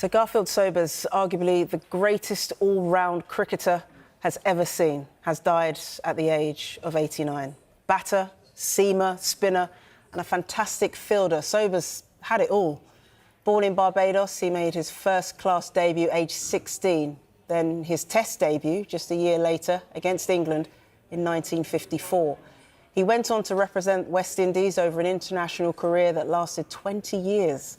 Sir Garfield Sobers, arguably the greatest all-round cricketer has ever seen, has died at the age of 89. Batter, seamer, spinner and a fantastic fielder, Sobers had it all. Born in Barbados, he made his first-class debut aged 16, then his Test debut just a year later against England in 1954. He went on to represent West Indies over an international career that lasted 20 years.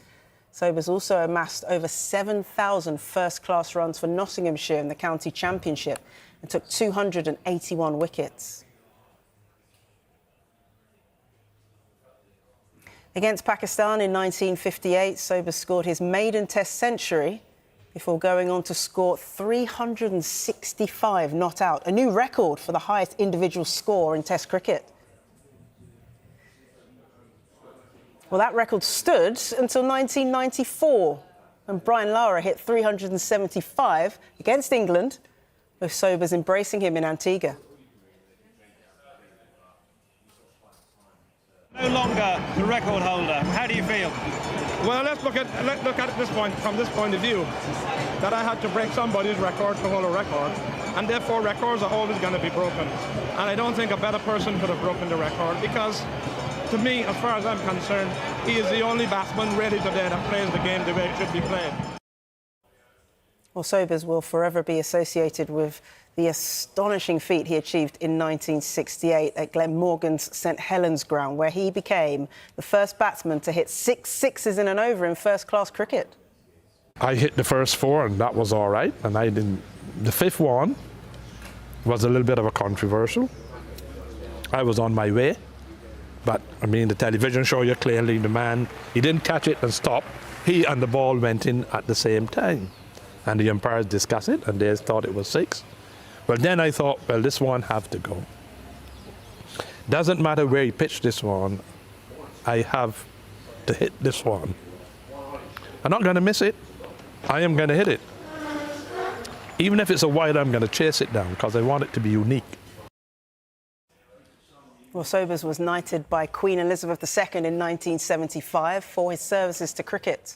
Sobers also amassed over 7,000 first-class runs for Nottinghamshire in the county championship and took 281 wickets. Against Pakistan in 1958, Sobers scored his maiden Test century before going on to score 365 not out, a new record for the highest individual score in Test cricket. Well, that record stood until 1994, when Brian Lara hit 375 against England, with Sobers embracing him in Antigua. No longer the record holder. How do you feel? Well, let's look at it from this point of view, that I had to break somebody's record to hold a record, and therefore records are always going to be broken. And I don't think a better person could have broken the record, because to me, as far as I'm concerned, he is the only batsman ready today that plays the game the way it should be played. Well, Sobers will forever be associated with the astonishing feat he achieved in 1968 at Glenmorgan's St Helens ground, where he became the first batsman to hit 6 sixes in an over in first-class cricket. I hit the first 4 and that was all right, and the 5th one was a little bit of a controversial. I was on my way. But, I mean, the television show you clearly the man, he didn't catch it and stop. He and the ball went in at the same time. And the umpires discussed it, and they thought it was 6. Well, then I thought, well, this one have to go. Doesn't matter where he pitched this one, I have to hit this one. I'm not going to miss it. I am going to hit it. Even if it's a wide, I'm going to chase it down, because I want it to be unique. Well, Sobers was knighted by Queen Elizabeth II in 1975 for his services to cricket.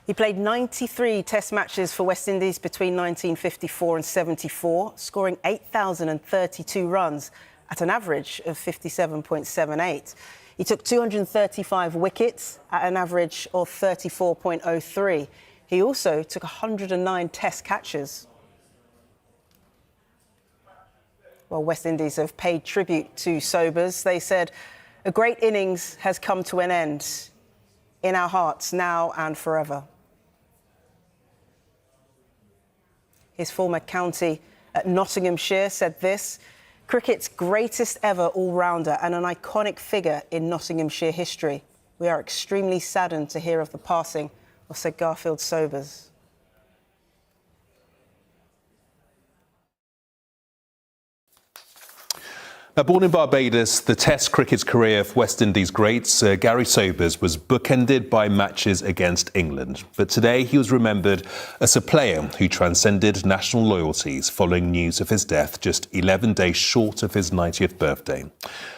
He played 93 Test matches for West Indies between 1954 and 74, scoring 8,032 runs at an average of 57.78. He took 235 wickets at an average of 34.03. He also took 109 Test catches. Well, West Indies have paid tribute to Sobers. They said, "A great innings has come to an end, in our hearts now and forever." His former county at Nottinghamshire said this: "Cricket's greatest ever all-rounder and an iconic figure in Nottinghamshire history. We are extremely saddened to hear of the passing of Sir Garfield Sobers." Now, born in Barbados, the Test cricket career of West Indies great Sir Garry Sobers was bookended by matches against England. But today he was remembered as a player who transcended national loyalties following news of his death just 11 days short of his 90th birthday.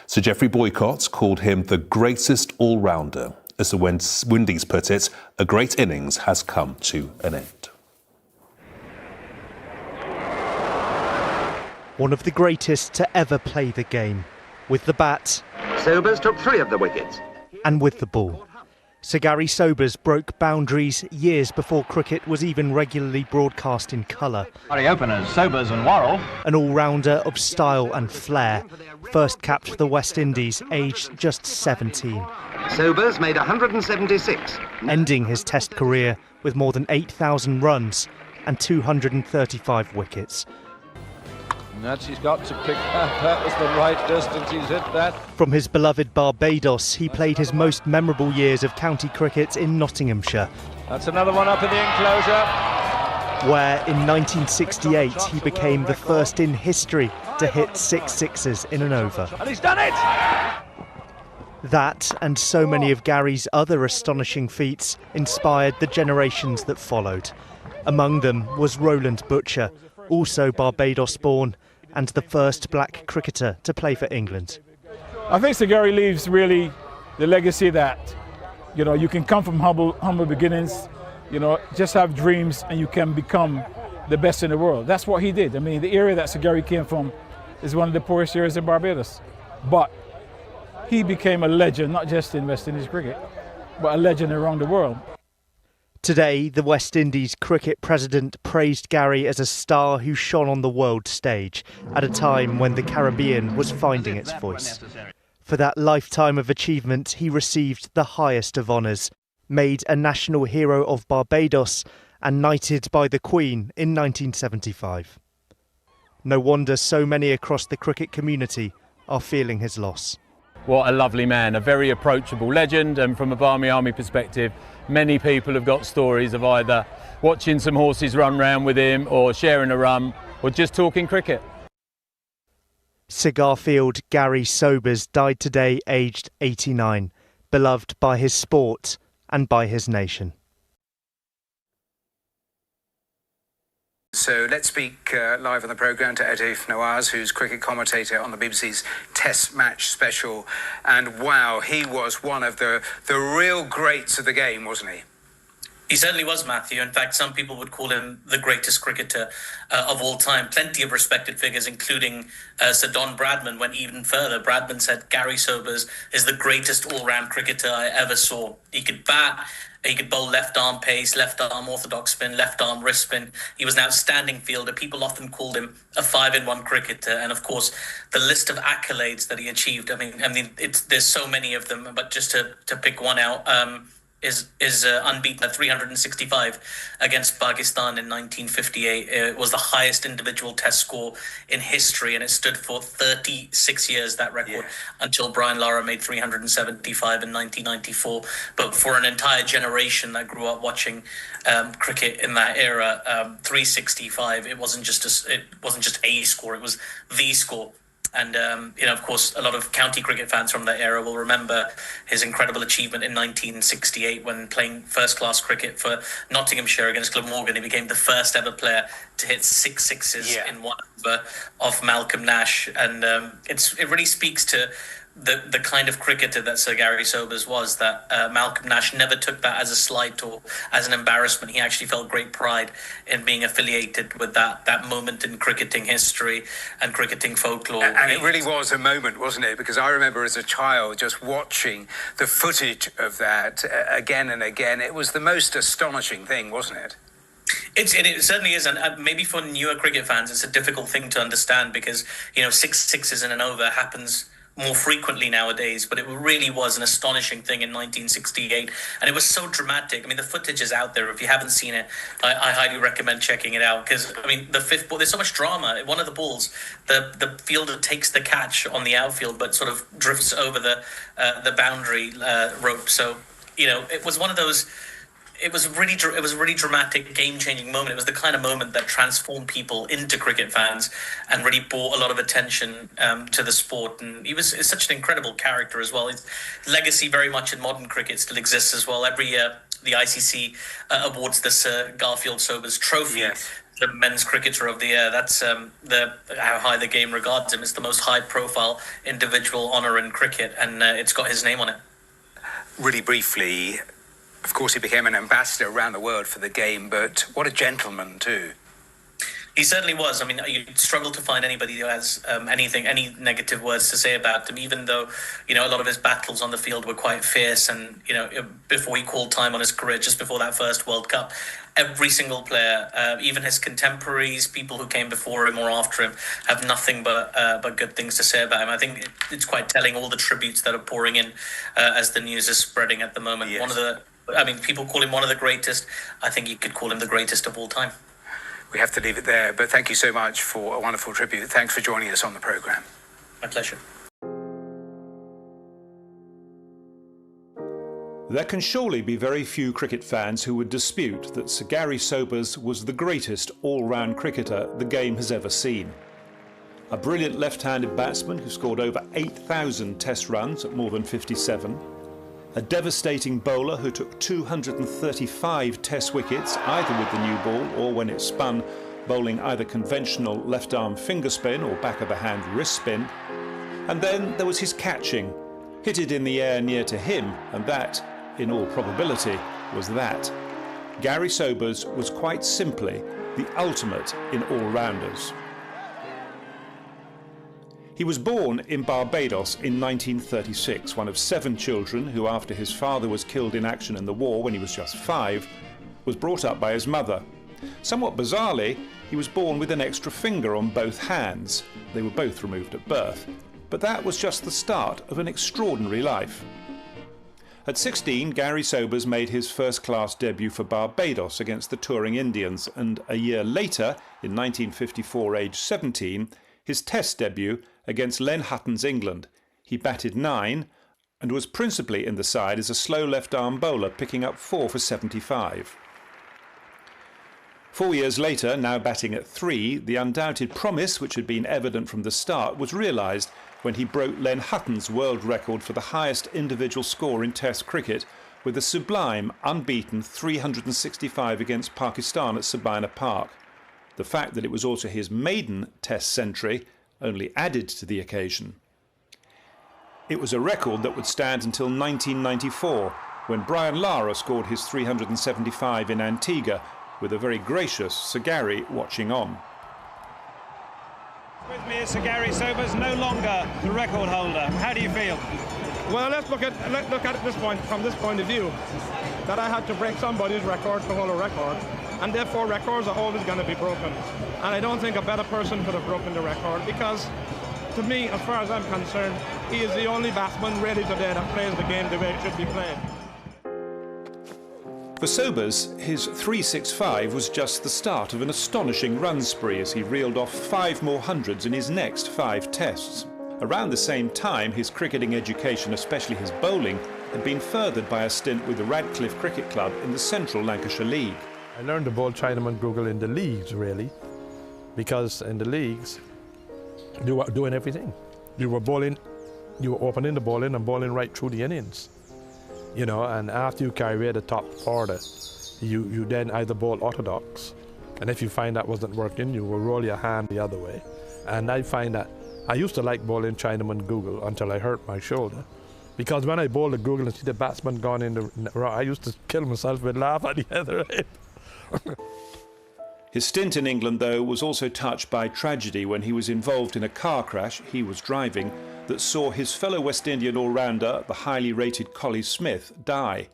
Sir Geoffrey Boycott called him the greatest all-rounder. As the Windies put it, a great innings has come to an end. One of the greatest to ever play the game. With the bat. Sobers took 3 of the wickets. And with the ball. Sir Garry Sobers broke boundaries years before cricket was even regularly broadcast in colour. Our openers, Sobers and Worrell. An all-rounder of style and flair. First capped for the West Indies, aged just 17. Sobers made 176. Ending his Test career with more than 8,000 runs and 235 wickets. He's got to pick that was the right distance, he's hit that. From his beloved Barbados, he played his most memorable years of county cricket in Nottinghamshire. That's another one up in the enclosure. Where in 1968 he became the first in history to hit 6 sixes in an over. And he's done it! That and so many of Garry's other astonishing feats inspired the generations that followed. Among them was Roland Butcher, also Barbados-born, and the first black cricketer to play for England. I think Sir Garry leaves really the legacy that, you know, you can come from humble beginnings, you know, just have dreams and you can become the best in the world. That's what he did. I mean, the area that Sir Garry came from is one of the poorest areas in Barbados. But he became a legend, not just in West Indies cricket, but a legend around the world. Today, the West Indies cricket president praised Garry as a star who shone on the world stage at a time when the Caribbean was finding its voice. For that lifetime of achievement, he received the highest of honours, made a National Hero of Barbados and knighted by the Queen in 1975. No wonder so many across the cricket community are feeling his loss. What a lovely man, a very approachable legend, and from a Barmy Army perspective, many people have got stories of either watching some horses run round with him or sharing a rum or just talking cricket. Sir Garfield Garry Sobers died today aged 89, beloved by his sport and by his nation. So let's speak live on the programme to Edif Nawaz, who's cricket commentator on the BBC's Test Match Special. And wow, he was one of the real greats of the game, wasn't he? He certainly was, Matthew. In fact, some people would call him the greatest cricketer of all time. Plenty of respected figures, including Sir Don Bradman, went even further. Bradman said Garry Sobers is the greatest all-round cricketer I ever saw. He could bat, he could bowl left-arm pace, left-arm orthodox spin, left-arm wrist spin. He was an outstanding fielder. People often called him a 5-in-1 cricketer. And, of course, the list of accolades that he achieved, I mean, there's so many of them, but just to pick one out, is unbeaten at 365 against Pakistan in 1958. It was the highest individual test score in history, and it stood for 36 years, that record, until Brian Lara made 375 in 1994. But for an entire generation that grew up watching cricket in that era, 365, it wasn't just a score, it was the score. And, of course, a lot of county cricket fans from that era will remember his incredible achievement in 1968 when playing first-class cricket for Nottinghamshire against Glamorgan. He became the first ever player to hit 6 sixes in one over off Malcolm Nash. And it really speaks to the kind of cricketer that Sir Garry Sobers was, that Malcolm Nash never took that as a slight or as an embarrassment. He actually felt great pride in being affiliated with that moment in cricketing history and cricketing folklore. And it really was a moment, wasn't it? Because I remember as a child just watching the footage of that again and again. It was the most astonishing thing, wasn't it? It certainly is, and maybe for newer cricket fans, it's a difficult thing to understand because, 6 sixes in an over happens more frequently nowadays, but it really was an astonishing thing in 1968, and it was so dramatic. I mean, the footage is out there. If you haven't seen it, I highly recommend checking it out, because, I mean, the fifth ball, there's so much drama. One of the balls, the fielder takes the catch on the outfield, but sort of drifts over the boundary rope. So, it was one of those. It was a really dramatic, game-changing moment. It was the kind of moment that transformed people into cricket fans and really brought a lot of attention to the sport. And he was such an incredible character as well. His legacy very much in modern cricket still exists as well. Every year, the ICC awards the Sir Garfield Sobers Trophy. The Men's Cricketer of the Year. That's how high the game regards him. It's the most high-profile individual honour in cricket, and it's got his name on it. Really briefly, of course, he became an ambassador around the world for the game, but what a gentleman too. He certainly was. I mean, you struggle to find anybody who has any negative words to say about him, even though, a lot of his battles on the field were quite fierce. And, before he called time on his career, just before that first World Cup, every single player, even his contemporaries, people who came before him or after him, have nothing but good things to say about him. I think it's quite telling, all the tributes that are pouring in as the news is spreading at the moment. Yes. People call him one of the greatest. I think you could call him the greatest of all time. We have to leave it there, but thank you so much for a wonderful tribute. Thanks for joining us on the programme. My pleasure. There can surely be very few cricket fans who would dispute that Sir Garry Sobers was the greatest all-round cricketer the game has ever seen. A brilliant left-handed batsman who scored over 8,000 test runs at more than 57. A devastating bowler who took 235 test wickets, either with the new ball or when it spun, bowling either conventional left-arm finger spin or back-of-the-hand wrist spin. And then there was his catching. Hit it in the air near to him, and that, in all probability, was that. Garry Sobers was quite simply the ultimate in all-rounders. He was born in Barbados in 1936, one of 7 children who, after his father was killed in action in the war when he was just 5, was brought up by his mother. Somewhat bizarrely, he was born with an extra finger on both hands. They were both removed at birth. But that was just the start of an extraordinary life. At 16, Garry Sobers made his first-class debut for Barbados against the touring Indians, and a year later, in 1954, aged 17, his Test debut against Len Hutton's England. He batted 9 and was principally in the side as a slow left-arm bowler, picking up 4 for 75. 4 years later, now batting at 3, the undoubted promise, which had been evident from the start, was realised when he broke Len Hutton's world record for the highest individual score in Test cricket with a sublime, unbeaten 365 against Pakistan at Sabina Park. The fact that it was also his maiden Test century only added to the occasion. It was a record that would stand until 1994, when Brian Lara scored his 375 in Antigua, with a very gracious Sir Garry watching on. With me is Sir Garry Sobers, no longer the record holder. How do you feel? Well, let's look at it this point, from this point of view, that I had to break somebody's record to hold a record, and therefore records are always going to be broken. And I don't think a better person could have broken the record, because to me, as far as I'm concerned, he is the only batsman really today that plays the game the way it should be played. For Sobers, his 365 was just the start of an astonishing run spree as he reeled off 5 more hundreds in his next 5 tests. Around the same time, his cricketing education, especially his bowling, had been furthered by a stint with the Radcliffe Cricket Club in the Central Lancashire League. I learned to bowl Chinaman Google in the leagues, really, because in the leagues, you were doing everything. You were bowling, you were opening the bowling and bowling right through the innings. You know, and after you carry the top order, you then either bowl orthodox, and if you find that wasn't working, you will roll your hand the other way. And I find that I used to like bowling Chinaman Google until I hurt my shoulder, because when I bowl the Google and see the batsman gone in the row, I used to kill myself with laugh at the other end. His stint in England, though, was also touched by tragedy when he was involved in a car crash, he was driving, that saw his fellow West Indian all-rounder, the highly rated Collie Smith, die.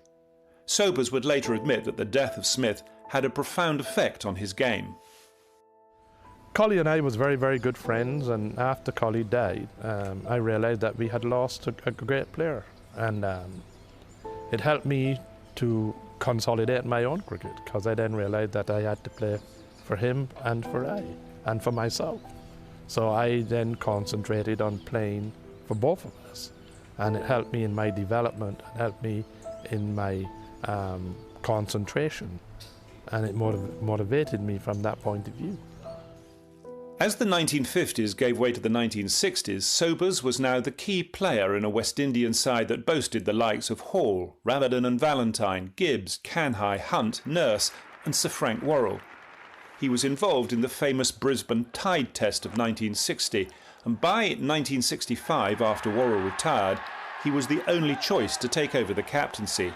Sobers would later admit that the death of Smith had a profound effect on his game. Collie and I was very, very good friends, and after Collie died, I realised that we had lost a great player, and it helped me to consolidate my own cricket, because I then realised that I had to play for him and for myself. So I then concentrated on playing for both of us, and it helped me in my development, it helped me in my concentration, and it motivated me from that point of view. As the 1950s gave way to the 1960s, Sobers was now the key player in a West Indian side that boasted the likes of Hall, Ramadan and Valentine, Gibbs, Canhigh, Hunt, Nurse and Sir Frank Worrell. He was involved in the famous Brisbane Tide Test of 1960, and by 1965, after Worrell retired, he was the only choice to take over the captaincy.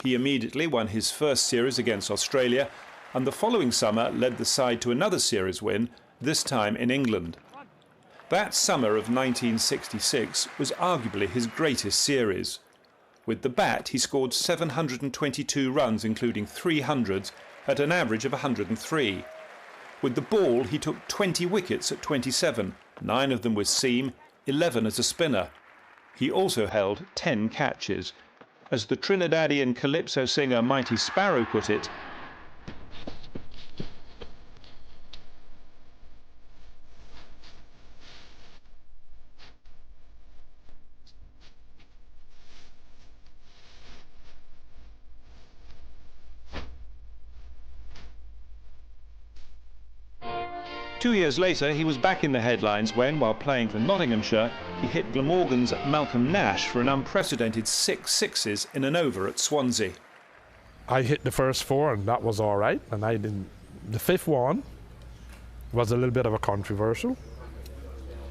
He immediately won his first series against Australia, and the following summer led the side to another series win, this time in England. That summer of 1966 was arguably his greatest series. With the bat, he scored 722 runs, including 300s, at an average of 103. With the ball, he took 20 wickets at 27, 9 of them with seam, 11 as a spinner. He also held 10 catches. As the Trinidadian calypso singer Mighty Sparrow put it, "2 years later, he was back in the headlines when, while playing for Nottinghamshire, he hit Glamorgan's Malcolm Nash for an unprecedented 6 sixes in an over at Swansea. I hit the first 4 and that was all right, and the 5th one was a little bit of a controversial.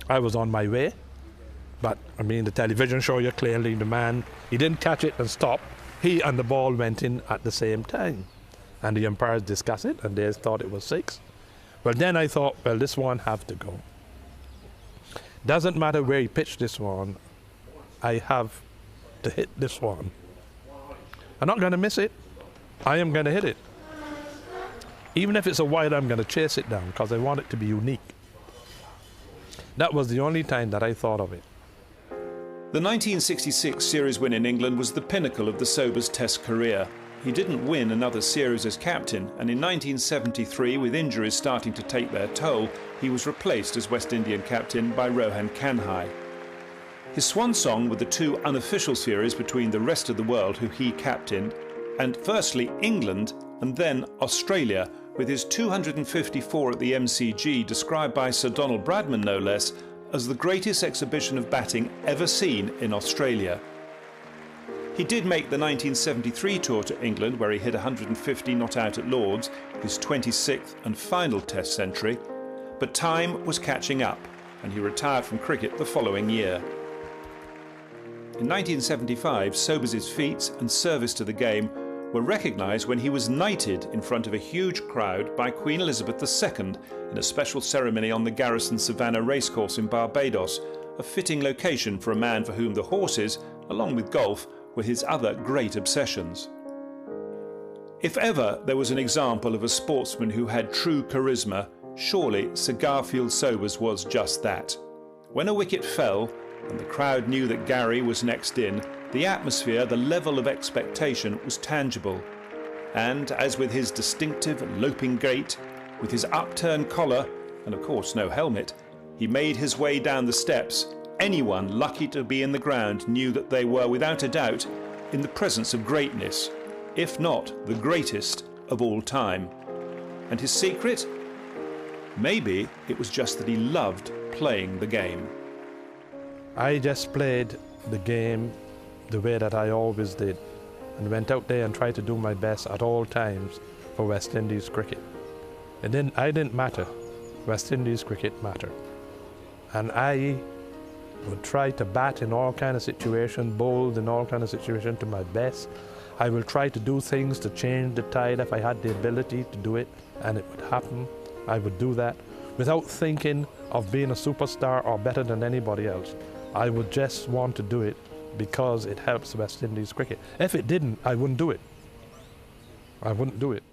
I was on my way, But, I mean, the television show you clearly the man, he didn't catch it and stop. He and the ball went in at the same time. And the umpires discussed it, and they thought it was 6. Well, then I thought, well, this one have to go. Doesn't matter where he pitched this one, I have to hit this one. I'm not going to miss it. I am going to hit it. Even if it's a wide, I'm going to chase it down because I want it to be unique. That was the only time that I thought of it. The 1966 series win in England was the pinnacle of the Sobers Test career. He didn't win another series as captain, and in 1973, with injuries starting to take their toll, he was replaced as West Indian captain by Rohan Kanhai. His swan song were the 2 unofficial series between the rest of the world who he captained, and firstly England and then Australia, with his 254 at the MCG described by Sir Donald Bradman no less as the greatest exhibition of batting ever seen in Australia. He did make the 1973 tour to England, where he hit 150 not out at Lord's, his 26th and final Test century, but time was catching up and he retired from cricket the following year. In 1975, Sobers' feats and service to the game were recognised when he was knighted in front of a huge crowd by Queen Elizabeth II in a special ceremony on the Garrison Savannah racecourse in Barbados, a fitting location for a man for whom the horses, along with golf, were his other great obsessions. If ever there was an example of a sportsman who had true charisma, surely Sir Garfield Sobers was just that. When a wicket fell, and the crowd knew that Garry was next in, the atmosphere, the level of expectation was tangible. And as with his distinctive loping gait, with his upturned collar, and of course no helmet, he made his way down the steps, anyone lucky to be in the ground knew that they were, without a doubt, in the presence of greatness, if not the greatest of all time. And his secret? Maybe it was just that he loved playing the game. I just played the game the way that I always did and went out there and tried to do my best at all times for West Indies cricket. And then I didn't matter. West Indies cricket mattered. And I would try to bat in all kind of situations, bowl in all kind of situations to my best. I will try to do things to change the tide if I had the ability to do it, and it would happen. I would do that without thinking of being a superstar or better than anybody else. I would just want to do it because it helps West Indies cricket. If it didn't, I wouldn't do it. I wouldn't do it.